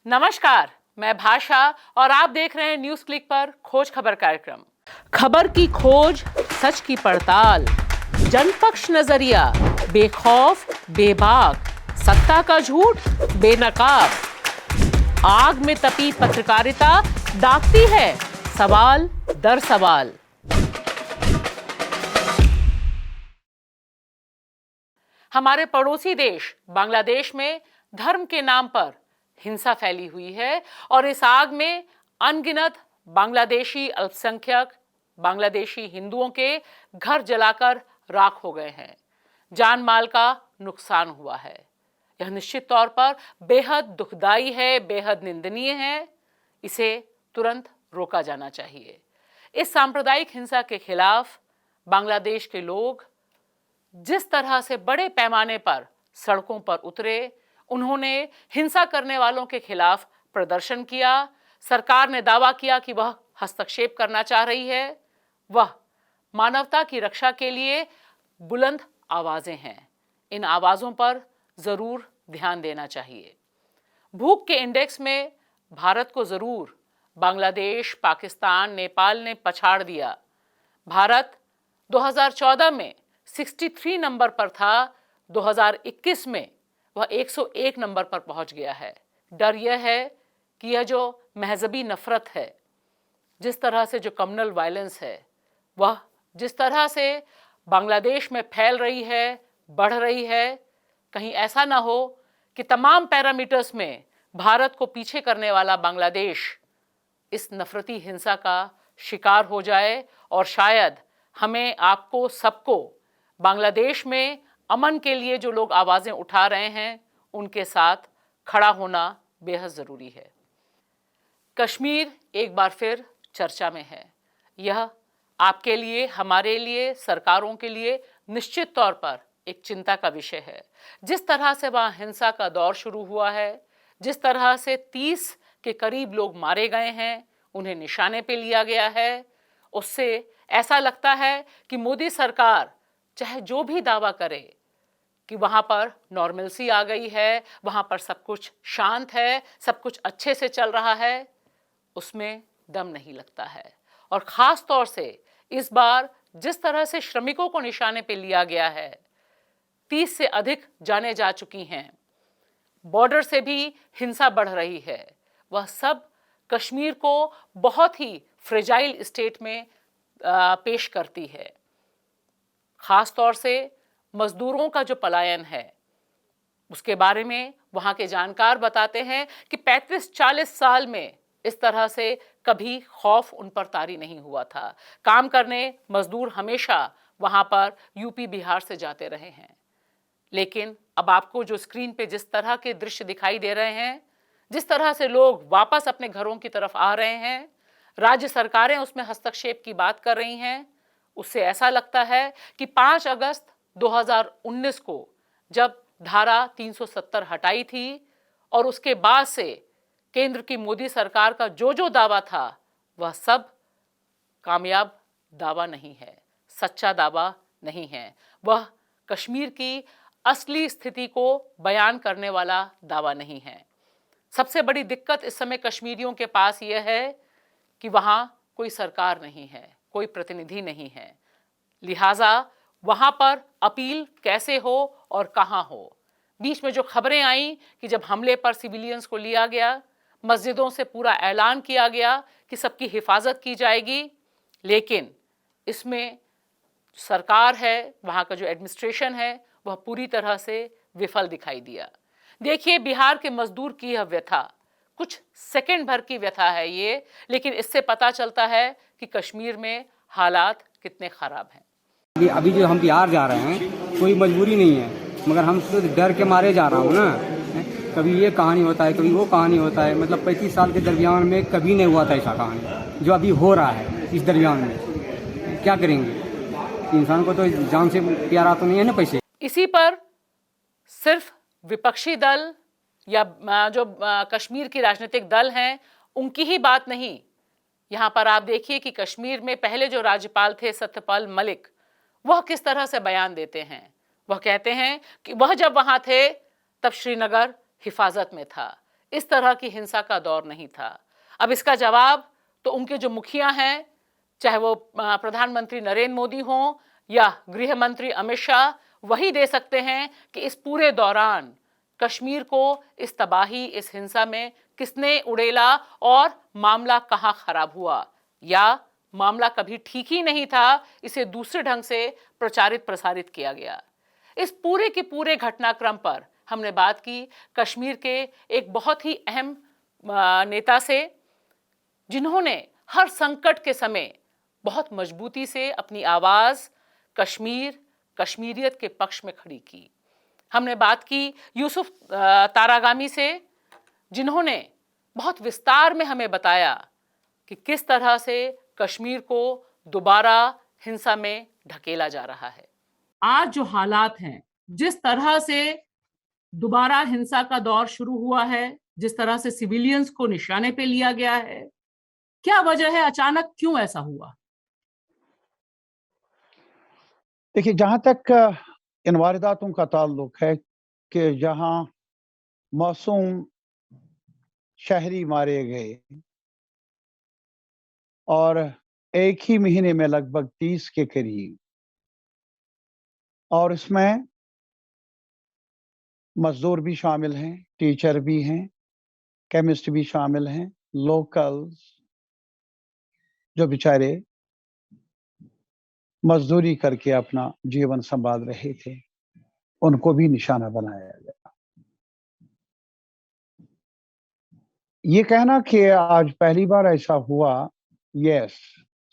नमस्कार, मैं भाषा और आप देख रहे हैं न्यूज क्लिक पर खोज खबर कार्यक्रम। खबर की खोज, सच की पड़ताल, जनपक्ष नजरिया, बेखौफ बेबाक, सत्ता का झूठ बेनकाब। आग में तपी पत्रकारिता दागती है सवाल दर सवाल। हमारे पड़ोसी देश बांग्लादेश में धर्म के नाम पर हिंसा फैली हुई है और इस आग में अनगिनत बांग्लादेशी अल्पसंख्यक बांग्लादेशी हिंदुओं के घर जलाकर राख हो गए हैं। जान माल का नुकसान हुआ है। यह निश्चित तौर पर बेहद दुखदाई है, बेहद निंदनीय है। इसे तुरंत रोका जाना चाहिए। इस सांप्रदायिक हिंसा के खिलाफ बांग्लादेश के लोग जिस तरह से बड़े पैमाने पर सड़कों पर उतरे, उन्होंने हिंसा करने वालों के खिलाफ प्रदर्शन किया। सरकार ने दावा किया कि वह हस्तक्षेप करना चाह रही है। वह मानवता की रक्षा के लिए बुलंद आवाजें हैं। इन आवाजों पर जरूर ध्यान देना चाहिए। भूख के इंडेक्स में भारत को जरूर बांग्लादेश, पाकिस्तान, नेपाल ने पछाड़ दिया। भारत 2014 में 63 नंबर पर था, 2021 में वह 101 नंबर पर पहुंच गया है। डर यह है कि यह जो महजबी नफरत है, जिस तरह से जो कम्युनल वायलेंस है, वह जिस तरह से बांग्लादेश में फैल रही है, बढ़ रही है, कहीं ऐसा ना हो कि तमाम पैरामीटर्स में भारत को पीछे करने वाला बांग्लादेश इस नफरती हिंसा का शिकार हो जाए और शायद हमें, आपको, सबको बांग्लादेश में अमन के लिए जो लोग आवाजें उठा रहे हैं उनके साथ खड़ा होना बेहद जरूरी है। कश्मीर एक बार फिर चर्चा में है। यह आपके लिए, हमारे लिए, सरकारों के लिए निश्चित तौर पर एक चिंता का विषय है। जिस तरह से वहां हिंसा का दौर शुरू हुआ है, जिस तरह से 30 के करीब लोग मारे गए हैं, उन्हें निशाने पे लिया गया है, उससे ऐसा लगता है कि मोदी सरकार चाहे जो भी दावा करे कि वहां पर नॉर्मलसी आ गई है, वहां पर सब कुछ शांत है, सब कुछ अच्छे से चल रहा है, उसमें दम नहीं लगता है। और खास तौर से इस बार जिस तरह से श्रमिकों को निशाने पे लिया गया है, 30 से अधिक जाने जा चुकी हैं, बॉर्डर से भी हिंसा बढ़ रही है, वह सब कश्मीर को बहुत ही फ्रेजाइल स्टेट में पेश करती है। खास तौर से मजदूरों का जो पलायन है, उसके बारे में वहां के जानकार बताते हैं कि 35-40 साल में इस तरह से कभी खौफ उन पर तारी नहीं हुआ था। काम करने मजदूर हमेशा वहां पर यूपी, बिहार से जाते रहे हैं। लेकिन अब आपको जो स्क्रीन पे जिस तरह के दृश्य दिखाई दे रहे हैं, जिस तरह से लोग वापस अपने घरों की तरफ आ रहे हैं, राज्य सरकारें उसमें हस्तक्षेप की बात कर रही हैं, उससे ऐसा लगता है कि 5 अगस्त 2019 को जब धारा 370 हटाई थी और उसके बाद से केंद्र की मोदी सरकार का जो दावा था, वह सब कामयाब दावा नहीं है, सच्चा दावा नहीं है। वह कश्मीर की असली स्थिति को बयान करने वाला दावा नहीं है। सबसे बड़ी दिक्कत इस समय कश्मीरियों के पास यह है कि वहां कोई सरकार नहीं है, कोई प्रतिनिधि नहीं है। लिहाजा वहां पर अपील कैसे हो और कहां हो। बीच में जो खबरें आई कि जब हमले पर सिविलियंस को लिया गया, मस्जिदों से पूरा ऐलान किया गया कि सबकी हिफाजत की जाएगी, लेकिन इसमें सरकार है, वहां का जो एडमिनिस्ट्रेशन है, वह पूरी तरह से विफल दिखाई दिया। देखिए, बिहार के मजदूर की यह व्यथा कुछ सेकंड भर की व्यथा है ये, लेकिन इससे पता चलता है कि कश्मीर में हालात कितने खराब हैं। अभी जो हम बिहार जा रहे हैं, कोई मजबूरी नहीं है, मगर हम तो डर के मारे जा रहा हूँ ना। कभी ये कहानी होता है, कभी वो कहानी होता है। मतलब 35 साल के दरमियान में कभी नहीं हुआ था ऐसा कहानी जो अभी हो रहा है इस दरमियान में। क्या करेंगे, इंसान को तो जान से प्यारा तो नहीं है ना पैसे। इसी पर सिर्फ विपक्षी दल या जो कश्मीर की राजनीतिक दल हैं, उनकी ही बात नहीं। यहाँ पर आप देखिए कि कश्मीर में पहले जो राज्यपाल थे सत्यपाल मलिक, वह किस तरह से बयान देते हैं। वह कहते हैं कि वह जब वहां थे तब श्रीनगर हिफाजत में था। इस तरह की हिंसा का दौर नहीं था। अब इसका जवाब तो उनके जो मुखिया हैं, चाहे वो प्रधानमंत्री नरेंद्र मोदी हों या गृह मंत्री अमित शाह, वही दे सकते हैं कि इस पूरे दौरान कश्मीर को इस तबाही, इस हिंसा में किसने उड़ेला और मामला कहां खराब हुआ, या मामला कभी ठीक ही नहीं था, इसे दूसरे ढंग से प्रचारित प्रसारित किया गया। इस पूरे के पूरे घटनाक्रम पर हमने बात की कश्मीर के एक बहुत ही अहम नेता से, जिन्होंने हर संकट के समय बहुत मजबूती से अपनी आवाज कश्मीर, कश्मीरियत के पक्ष में खड़ी की। हमने बात की यूसुफ तारागामी से, जिन्होंने बहुत विस्तार में हमें बताया कि किस तरह से कश्मीर को दोबारा हिंसा में ढकेला जा रहा है। आज जो हालात हैं, जिस तरह से दोबारा हिंसा का दौर शुरू हुआ है, जिस तरह से सिविलियंस को निशाने पे लिया गया है, क्या वजह है, अचानक क्यों ऐसा हुआ? देखिए, जहां तक इन वारदातों का ताल्लुक है कि जहां मासूम शहरी मारे गए और एक ही महीने में लगभग 30 के करीब, और इसमें मजदूर भी शामिल हैं, टीचर भी हैं, केमिस्ट भी शामिल हैं, लोकल्स जो बेचारे मजदूरी करके अपना जीवन संभाल रहे थे, उनको भी निशाना बनाया गया। ये कहना कि आज पहली बार ऐसा हुआ, यस,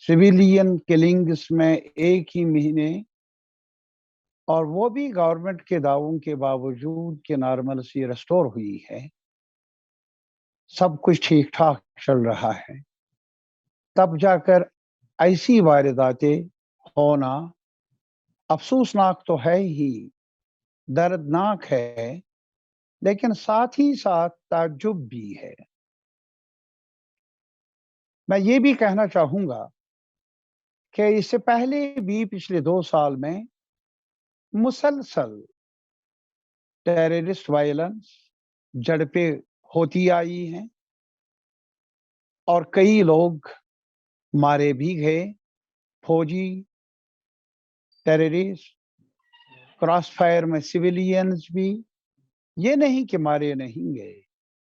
सिविलियन किलिंग्स में एक ही महीने, और वो भी गवर्नमेंट के दावों के बावजूद कि नॉर्मलसी रिस्टोर हुई है, सब कुछ ठीक ठाक चल रहा है, तब जाकर ऐसी वारदातें होना अफसोसनाक तो है ही, दर्दनाक है, लेकिन साथ ही साथ ताज्जुब भी है। मैं ये भी कहना चाहूंगा कि इससे पहले भी पिछले 2 साल में मुसलसल टेररिस्ट वायलेंस, झड़पें होती आई हैं और कई लोग मारे भी गए, फौजी, टेररिस्ट, क्रॉस फायर में सिविलियंस भी, ये नहीं कि मारे नहीं गए।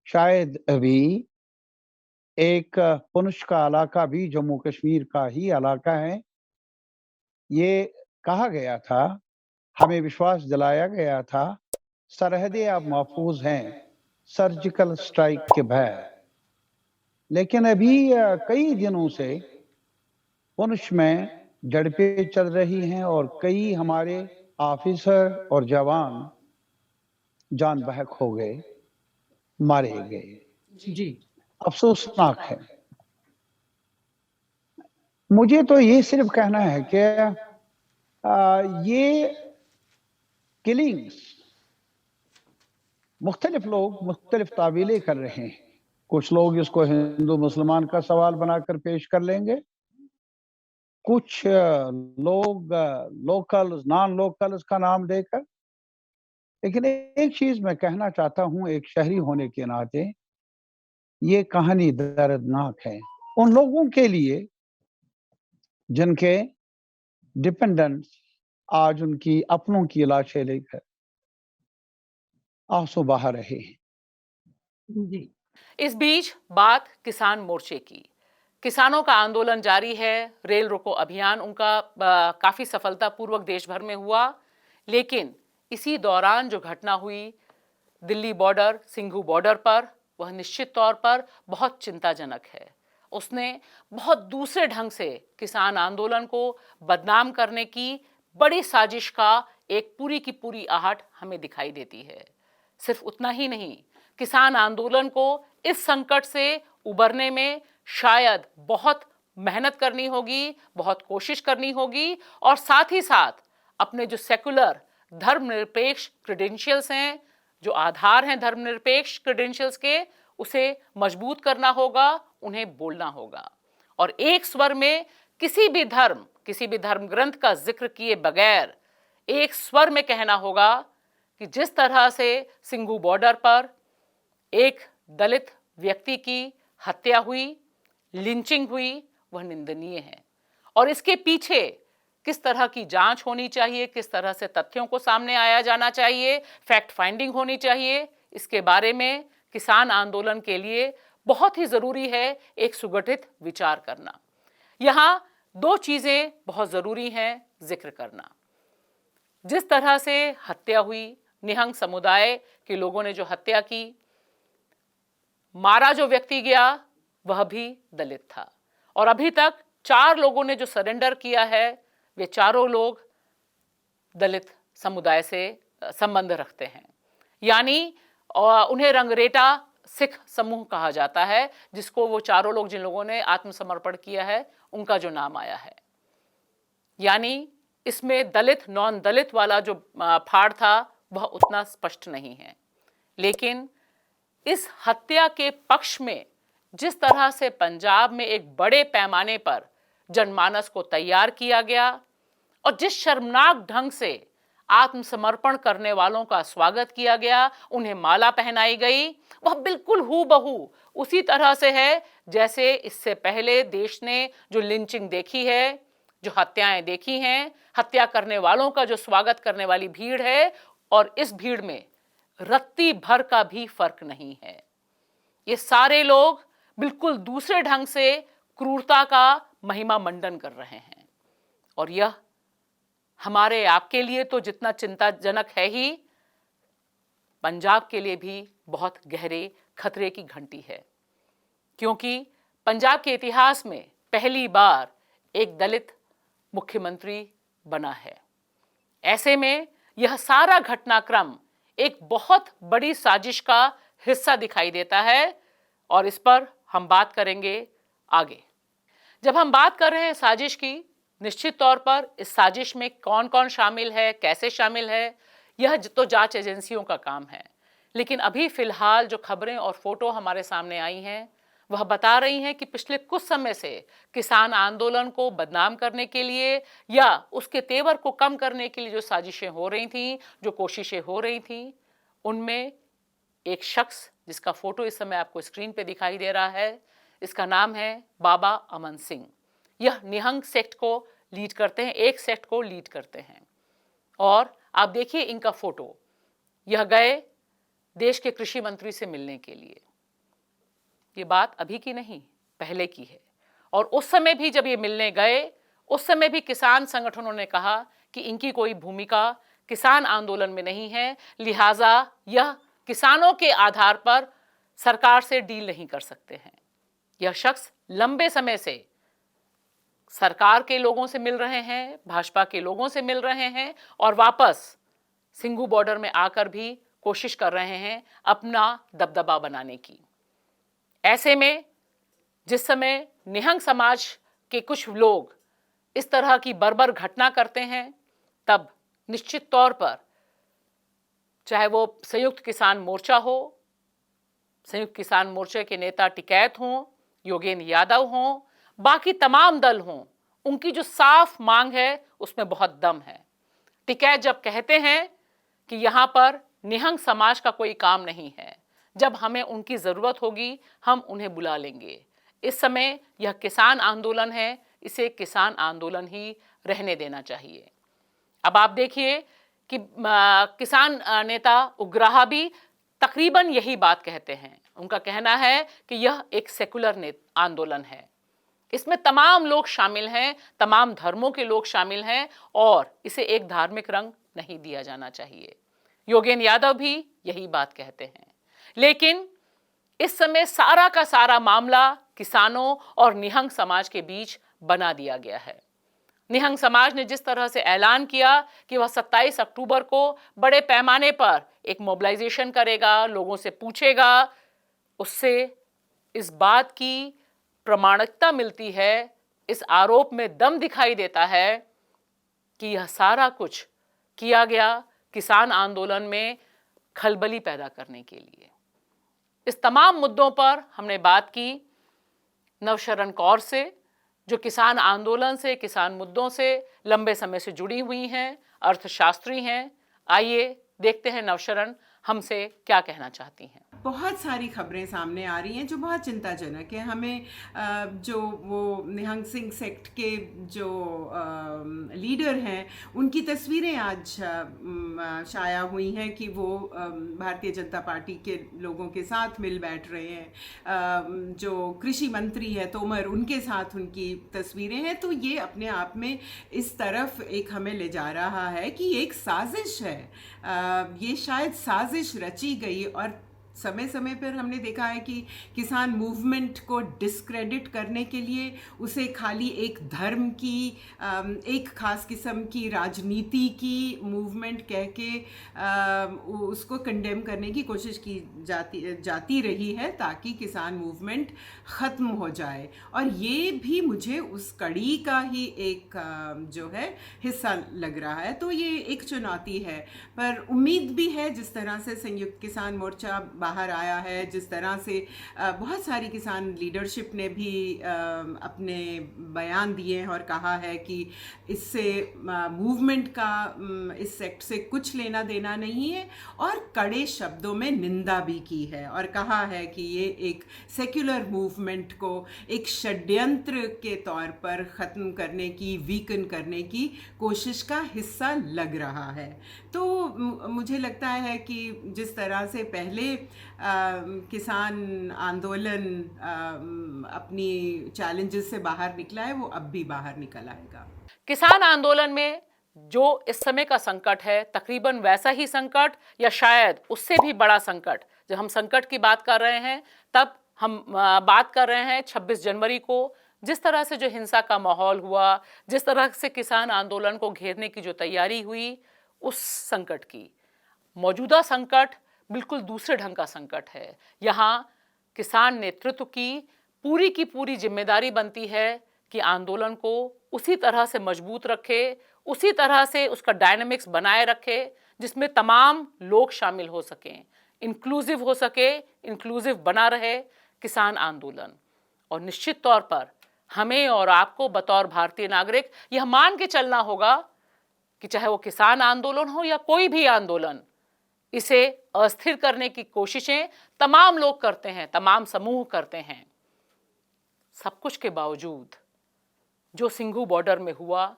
शायद अभी एक पुंछ का इलाका भी जम्मू कश्मीर का ही इलाका है, ये कहा गया था, हमें विश्वास दिलाया गया था, सरहदें अब महफूज हैं सर्जिकल स्ट्राइक के भय। लेकिन अभी कई दिनों से पुंछ में झड़पें चल रही हैं और कई हमारे ऑफिसर और जवान जान बहक हो गए, मारे गए। जी, अफसोसनाक है। मुझे तो ये सिर्फ कहना है कि ये किलिंग्स मुख्तलिफ लोग मुख्तलिफ तावीलें कर रहे हैं। कुछ लोग इसको हिंदू मुसलमान का सवाल बनाकर पेश कर लेंगे, कुछ लोग लोकल नॉन लोकल का नाम देकर। लेकिन एक चीज मैं कहना चाहता हूं, एक शहरी होने के नाते, ये कहानी दर्दनाक है उन लोगों के लिए जिनके डिपेंडेंट्स आज उनकी अपनों की लाशें लेकर आंसू बहा रहे हैं। जी। इस बीच बात किसान मोर्चे की। किसानों का आंदोलन जारी है, रेल रोको अभियान उनका काफी सफलतापूर्वक देश भर में हुआ, लेकिन इसी दौरान जो घटना हुई दिल्ली बॉर्डर, सिंघू बॉर्डर पर, वह निश्चित तौर पर बहुत चिंताजनक है। उसने बहुत दूसरे ढंग से किसान आंदोलन को बदनाम करने की बड़ी साजिश का एक पूरी की पूरी आहट हमें दिखाई देती है। सिर्फ उतना ही नहीं, किसान आंदोलन को इस संकट से उबरने में शायद बहुत मेहनत करनी होगी, बहुत कोशिश करनी होगी, और साथ ही साथ अपने जो सेकुलर धर्मनिरपेक्ष क्रेडेंशियल्स हैं, जो आधार हैं धर्मनिरपेक्ष क्रेडेंशियल्स के, उसे मजबूत करना होगा, उन्हें बोलना होगा, और एक स्वर में किसी भी धर्म ग्रंथ का जिक्र किए बगैर एक स्वर में कहना होगा कि जिस तरह से सिंघू बॉर्डर पर एक दलित व्यक्ति की हत्या हुई, लिंचिंग हुई, वह निंदनीय है। और इसके पीछे किस तरह की जांच होनी चाहिए, किस तरह से तथ्यों को सामने आया जाना चाहिए, फैक्ट फाइंडिंग होनी चाहिए, इसके बारे में किसान आंदोलन के लिए बहुत ही जरूरी है एक सुगठित विचार करना। यहां दो चीजें बहुत जरूरी हैं जिक्र करना। जिस तरह से हत्या हुई, निहंग समुदाय के लोगों ने जो हत्या की, मारा जो व्यक्ति गया वह भी दलित था। और अभी तक 4 लोगों ने जो सरेंडर किया है वे चारों लोग दलित समुदाय से संबंध रखते हैं। यानी उन्हें रंगरेटा सिख समूह कहा जाता है, जिसको वो चारों लोग जिन लोगों ने आत्मसमर्पण किया है उनका जो नाम आया है। यानी इसमें दलित नॉन दलित वाला जो फाड़ था वह उतना स्पष्ट नहीं है। लेकिन इस हत्या के पक्ष में जिस तरह से पंजाब में एक बड़े पैमाने पर जनमानस को तैयार किया गया और जिस शर्मनाक ढंग से आत्मसमर्पण करने वालों का स्वागत किया गया, उन्हें माला पहनाई गई, वह बिल्कुल हूबहू उसी तरह से है जैसे इससे पहले देश ने जो लिंचिंग देखी है, जो हत्याएं देखी हैं, हत्या करने वालों का जो स्वागत करने वाली भीड़ है, और इस भीड़ में रत्ती भर का भी फर्क नहीं है। ये सारे लोग बिल्कुल दूसरे ढंग से क्रूरता का महिमा मंडन कर रहे हैं। और यह हमारे आपके लिए तो जितना चिंताजनक है ही, पंजाब के लिए भी बहुत गहरे खतरे की घंटी है। क्योंकि पंजाब के इतिहास में पहली बार एक दलित मुख्यमंत्री बना है। ऐसे में यह सारा घटनाक्रम एक बहुत बड़ी साजिश का हिस्सा दिखाई देता है, और इस पर हम बात करेंगे आगे। जब हम बात कर रहे हैं साजिश की, निश्चित तौर पर इस साजिश में कौन कौन शामिल है, कैसे शामिल है, यह तो जांच एजेंसियों का काम है। लेकिन अभी फिलहाल जो खबरें और फोटो हमारे सामने आई हैं वह बता रही हैं कि पिछले कुछ समय से किसान आंदोलन को बदनाम करने के लिए या उसके तेवर को कम करने के लिए जो साजिशें हो रही थीं, जो कोशिशें हो रही थीं, उनमें एक शख्स जिसका फोटो इस समय आपको स्क्रीन पे दिखाई दे रहा है, इसका नाम है बाबा अमन सिंह। यह निहंग सेक्ट को लीड करते हैं, एक सेक्ट को लीड करते हैं। और आप देखिए इनका फोटो, यह गए देश के कृषि मंत्री से मिलने के लिए। ये बात अभी की नहीं, पहले की है। और उस समय भी जब ये मिलने गए, उस समय भी किसान संगठनों ने कहा कि इनकी कोई भूमिका किसान आंदोलन में नहीं है, लिहाजा यह किसानों के आधार पर सरकार से डील नहीं कर सकते हैं। यह शख्स लंबे समय से सरकार के लोगों से मिल रहे हैं, भाजपा के लोगों से मिल रहे हैं, और वापस सिंघू बॉर्डर में आकर भी कोशिश कर रहे हैं अपना दबदबा बनाने की। ऐसे में जिस समय निहंग समाज के कुछ लोग इस तरह की बर्बर घटना करते हैं, तब निश्चित तौर पर चाहे वो संयुक्त किसान मोर्चा हो, संयुक्त किसान मोर्चे के नेता टिकैत हों, योगेंद्र यादव हों, बाकी तमाम दल हों, उनकी जो साफ मांग है उसमें बहुत दम है। टिकैत जब कहते हैं कि यहाँ पर निहंग समाज का कोई काम नहीं है, जब हमें उनकी ज़रूरत होगी हम उन्हें बुला लेंगे। इस समय यह किसान आंदोलन है, इसे किसान आंदोलन ही रहने देना चाहिए। अब आप देखिए कि किसान नेता उग्राहा भी तकरीबन यही बात कहते हैं। उनका कहना है कि यह एक सेकुलर आंदोलन है, इसमें तमाम लोग शामिल हैं, तमाम धर्मों के लोग शामिल हैं, और इसे एक धार्मिक रंग नहीं दिया जाना चाहिए। योगेंद्र यादव भी यही बात कहते हैं। लेकिन इस समय सारा का सारा मामला किसानों और निहंग समाज के बीच बना दिया गया है। निहंग समाज ने जिस तरह से ऐलान किया कि वह 27 अक्टूबर को बड़े पैमाने पर एक मोबिलाइजेशन करेगा, लोगों से पूछेगा, उससे इस बात की प्रमाणिकता मिलती है, इस आरोप में दम दिखाई देता है कि यह सारा कुछ किया गया किसान आंदोलन में खलबली पैदा करने के लिए। इस तमाम मुद्दों पर हमने बात की नवशरण कौर से, जो किसान आंदोलन से, किसान मुद्दों से लंबे समय से जुड़ी हुई हैं, अर्थशास्त्री हैं। आइए देखते हैं नवशरण हमसे क्या कहना चाहती हैं। बहुत सारी खबरें सामने आ रही हैं जो बहुत चिंताजनक है। हमें जो वो निहंग सिंह सेक्ट के जो लीडर हैं उनकी तस्वीरें आज शाया हुई हैं कि वो भारतीय जनता पार्टी के लोगों के साथ मिल बैठ रहे हैं। जो कृषि मंत्री है तोमर, उनके साथ उनकी तस्वीरें हैं। तो ये अपने आप में इस तरफ एक हमें ले जा रहा है कि ये एक साजिश है। ये शायद साजिश रची गई और समय समय पर हमने देखा है कि किसान मूवमेंट को डिस्क्रेडिट करने के लिए उसे खाली एक धर्म की एक खास किस्म की राजनीति की मूवमेंट कह के उसको कंडेम करने की कोशिश की जाती रही है ताकि किसान मूवमेंट ख़त्म हो जाए। और ये भी मुझे उस कड़ी का ही एक जो है हिस्सा लग रहा है। तो ये एक चुनौती है, पर उम्मीद भी है जिस तरह से संयुक्त किसान मोर्चा बाहर आया है, जिस तरह से बहुत सारी किसान लीडरशिप ने भी अपने बयान दिए हैं और कहा है कि इससे मूवमेंट का इस सेक्ट से कुछ लेना देना नहीं है, और कड़े शब्दों में निंदा भी की है और कहा है कि ये एक सेक्युलर मूवमेंट को एक षड्यंत्र के तौर पर ख़त्म करने की, वीकन करने की कोशिश का हिस्सा लग रहा है। तो मुझे लगता है कि जिस तरह से पहले किसान आंदोलन अपनी चैलेंजेस से बाहर निकला है, वो अब भी बाहर निकल आएगा। किसान आंदोलन में जो इस समय का संकट है, तकरीबन वैसा ही संकट या शायद उससे भी बड़ा संकट, जब हम संकट की बात कर रहे हैं तब हम बात कर रहे हैं 26 जनवरी को जिस तरह से जो हिंसा का माहौल हुआ, जिस तरह से किसान आंदोलन को घेरने की जो तैयारी हुई, उस संकट की। मौजूदा संकट बिल्कुल दूसरे ढंग का संकट है। यहाँ किसान नेतृत्व की पूरी जिम्मेदारी बनती है कि आंदोलन को उसी तरह से मजबूत रखे, उसी तरह से उसका डायनामिक्स बनाए रखे जिसमें तमाम लोग शामिल हो सकें, इंक्लूसिव हो सके, इंक्लूसिव बना रहे किसान आंदोलन। और निश्चित तौर पर हमें और आपको बतौर भारतीय नागरिक यह मान के चलना होगा कि चाहे वो किसान आंदोलन हो या कोई भी आंदोलन, इसे अस्थिर करने की कोशिशें तमाम लोग करते हैं, तमाम समूह करते हैं। सब कुछ के बावजूद जो सिंघू बॉर्डर में हुआ,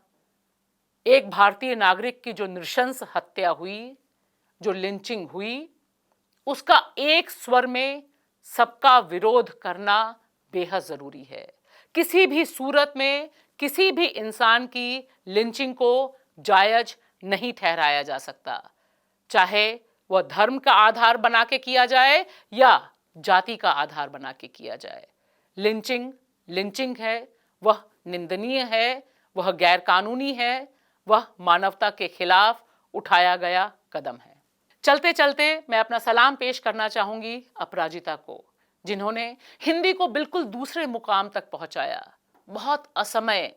एक भारतीय नागरिक की जो नृशंस हत्या हुई, जो लिंचिंग हुई, उसका एक स्वर में सबका विरोध करना बेहद जरूरी है। किसी भी सूरत में किसी भी इंसान की लिंचिंग को जायज नहीं ठहराया जा सकता, चाहे वह धर्म का आधार बना के किया जाए या जाति का आधार बना के किया जाए। लिंचिंग लिंचिंग है, वह निंदनीय है, वह गैर कानूनी है, वह मानवता के खिलाफ उठाया गया कदम है। चलते चलते मैं अपना सलाम पेश करना चाहूंगी अपराजिता को, जिन्होंने हिंदी को बिल्कुल दूसरे मुकाम तक पहुंचाया। बहुत असमय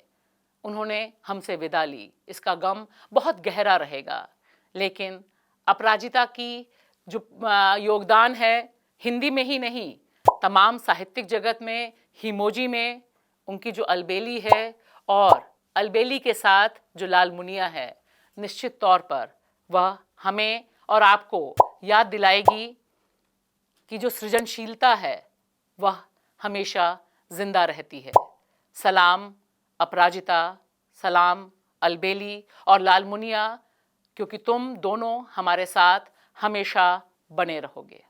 उन्होंने हमसे विदा ली, इसका गम बहुत गहरा रहेगा। लेकिन अपराजिता की जो योगदान है हिंदी में ही नहीं, तमाम साहित्यिक जगत में, हिमोजी में उनकी जो अलबेली है और अलबेली के साथ जो लाल मुनिया है, निश्चित तौर पर वह हमें और आपको याद दिलाएगी कि जो सृजनशीलता है वह हमेशा जिंदा रहती है। सलाम अपराजिता, सलाम अलबेली और लाल मुनिया, क्योंकि तुम दोनों हमारे साथ हमेशा बने रहोगे।